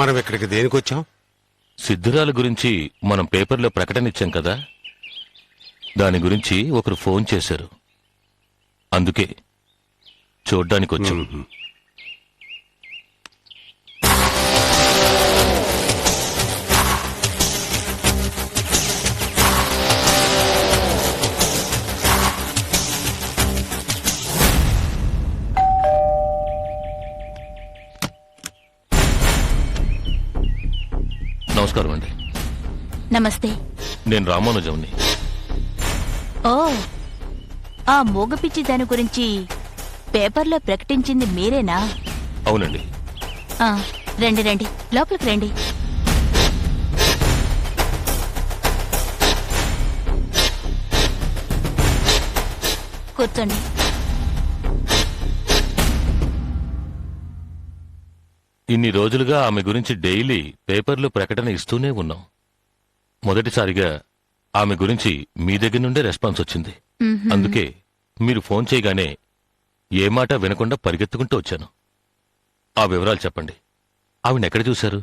మనం ఇక్కడికి దేనికి వచ్చాం? సిద్ధురాల గురించి మనం పేపర్లో ప్రకటన ఇచ్చాం కదా, దాని గురించి ఒకరు ఫోన్ చేశారు. అందుకే చూడ్డానికి వచ్చాం. నమస్కారం అండి. నమస్తే. నేను రామానుజంని. ఓ, ఆ మూగపిచ్చి దాని గురించి పేపర్లో ప్రకటించింది మీరేనా? అవునండి. ఆ, రండి రండి, లోపలికి రండి. కూర్చోండి. ఇన్ని రోజులుగా ఆమె గురించి డైలీ పేపర్లో ప్రకటన ఇస్తూనే ఉన్నాం. మొదటిసారిగా ఆమె గురించి మీ దగ్గర నుండే రెస్పాన్స్ వచ్చింది. అందుకే మీరు ఫోన్ చేయగానే ఏ మాట వినకుండా పరిగెత్తుకుంటూ వచ్చాను. ఆ వివరాలు చెప్పండి. ఆవిడెక్కడ చూశారు?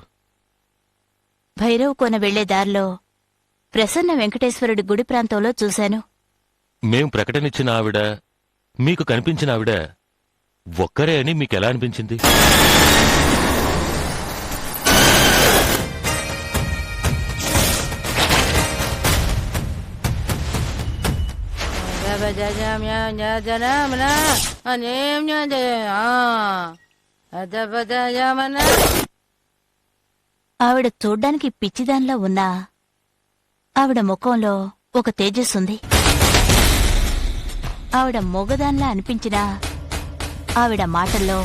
భైరవ్ కోన వెళ్లే దారిలో ప్రసన్న వెంకటేశ్వరుడి గుడి ప్రాంతంలో చూశాను. మేం ప్రకటనిచ్చిన ఆవిడ, మీకు కనిపించిన ఆవిడ ఒక్కరే అని మీకెలా అనిపించింది? ఆవిడ చూడ్డానికి పిచ్చిదాన్లా ఉన్నా ఆవిడ ముఖంలో ఒక తేజస్సుంది. ఆవిడ మొగదాన్లా అనిపించినా ఆవిడ మాటల్లో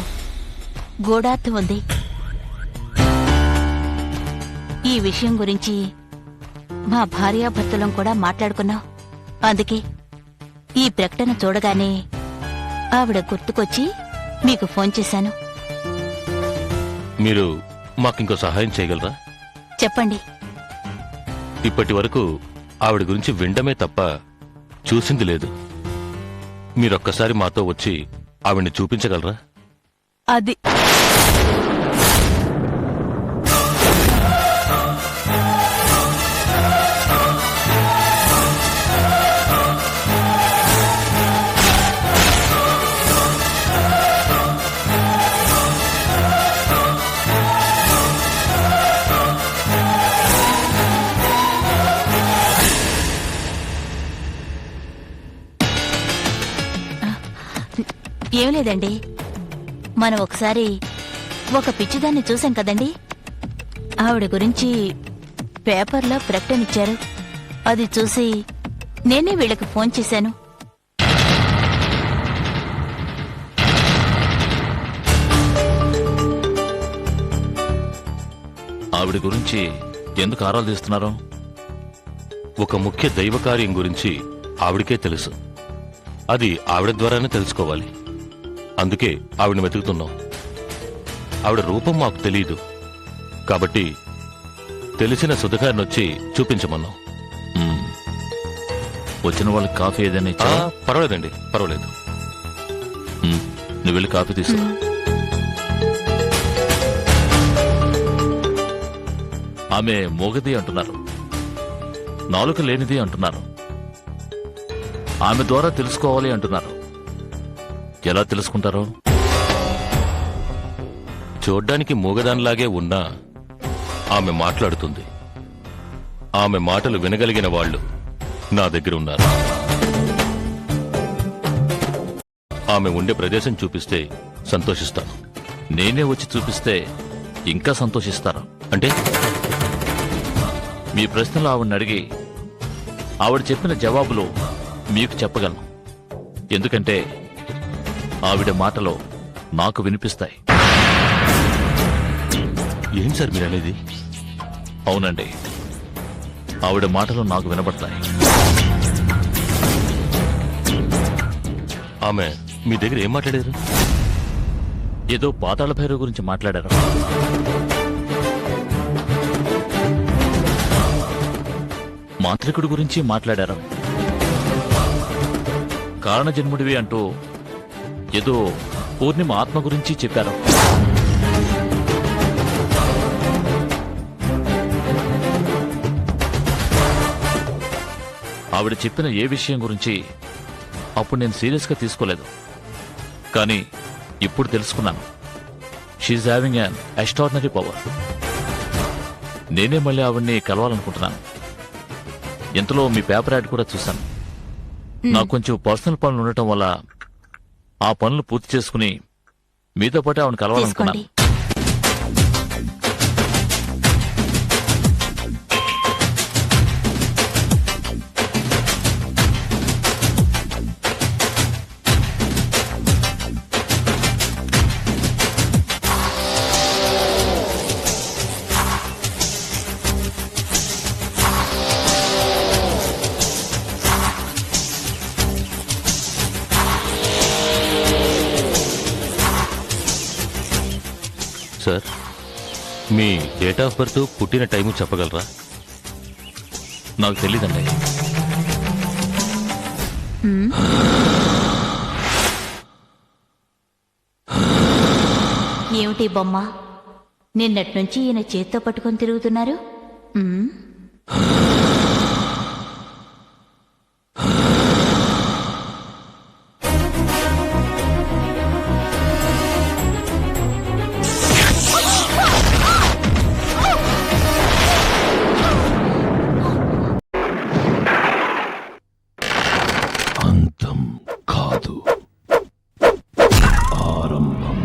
గూఢార్థం ఉంది. ఈ విషయం గురించి మా భార్యాభర్తలం కూడా మాట్లాడుకున్నాం. అందుకే ఈ ప్రకటన చూడగానే ఆవిడ గుర్తుకొచ్చి మీకు ఫోన్ చేశాను. మీరు మాకింకో సహాయం చేయగలరా? చెప్పండి. ఇప్పటి వరకు ఆవిడ గురించి వినడమే తప్ప చూసింది లేదు. మీరొక్కసారి మాతో వచ్చి ఆవిడ్ని చూపించగలరా? అది ఏం లేదండి, మనం ఒకసారి ఒక పిచ్చిదాన్ని చూసాం కదండి. ఆవిడ గురించి పేపర్లో ప్రకటనిచ్చారు. అది చూసి నేనే వీళ్ళకి ఫోన్ చేశాను. ఆవిడ గురించి ఎందుకు ఆరాలు తీస్తున్నారు? ఒక ముఖ్య దైవకార్యం గురించి ఆవిడకే తెలుసు. అది ఆవిడ ద్వారానే తెలుసుకోవాలి. అందుకే ఆవిడని వెతుకుతున్నాం. ఆవిడ రూపం మాకు తెలీదు కాబట్టి తెలిసిన సుధగారినొచ్చి చూపించమన్నాం. వచ్చిన వాళ్ళకి కాఫీ ఏదైనా ఇచ్చా? పర్వాలేదండి, పర్వాలేదు. నువ్వు వెళ్ళి కాఫీ తీసుకురా. ఆమె మోగది అంటున్నారు, నాలుక లేనిది అంటున్నారు, ఆమె ద్వారా తెలుసుకోవాలి అంటున్నారు. ఎలా తెలుసుకుంటారో? చూడ్డానికి మూగదానిలాగే ఉన్నా ఆమె మాట్లాడుతుంది. ఆమె మాటలు వినగలిగిన వాళ్ళు నా దగ్గర ఉన్నారు. ఆమె ఉండే ప్రదేశం చూపిస్తే సంతోషిస్తాను. నేనే వచ్చి చూపిస్తే ఇంకా సంతోషిస్తారు. అంటే మీ ప్రశ్నలు ఆవిడని అడిగి ఆవిడ చెప్పిన జవాబులు మీకు చెప్పగలను. ఎందుకంటే ఆవిడ మాటలో నాకు వినిపిస్తాయి. ఏం సార్ మీరు అనేది? అవునండి, ఆవిడ మాటలు నాకు వినబడతాయి. ఆమె మీ దగ్గర ఏం మాట్లాడారు? ఏదో పాతాళ భైరవ గురించి మాట్లాడారు. మాంత్రికుడి గురించి మాట్లాడారు. కారణజన్ముడివి అంటూ ఏదో పూర్ణిమ ఆత్మ గురించి చెప్పారు. ఆవిడ చెప్పిన ఏ విషయం గురించి అప్పుడు నేను సీరియస్గా తీసుకోలేదు. కానీ ఇప్పుడు తెలుసుకున్నాను, she having an extraordinary power. నేనే మళ్ళీ ఆవిడ్ని కలవాలనుకుంటున్నాను. ఇంతలో మీ పేపర్ యాడ్ కూడా చూశాను. నాకు కొంచెం పర్సనల్ పనులు ఉండటం వల్ల ఆ పనులు పూర్తి చేసుకుని మీతో పాటు ఆవిడ కలవాలనుకున్నాను. తీసుకోండి. Sir, me date of birth, పుట్టిన టైము చెప్పగలరా? నాకు తెలీదండి. ఏమిటి బొమ్మ? నిన్నటి నుంచి ఈయన చేత్తో పట్టుకొని తిరుగుతున్నారు. ఉమ్, అంతం కాదు, ఆరంభం.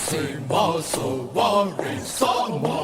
Sing, so, war, song, war,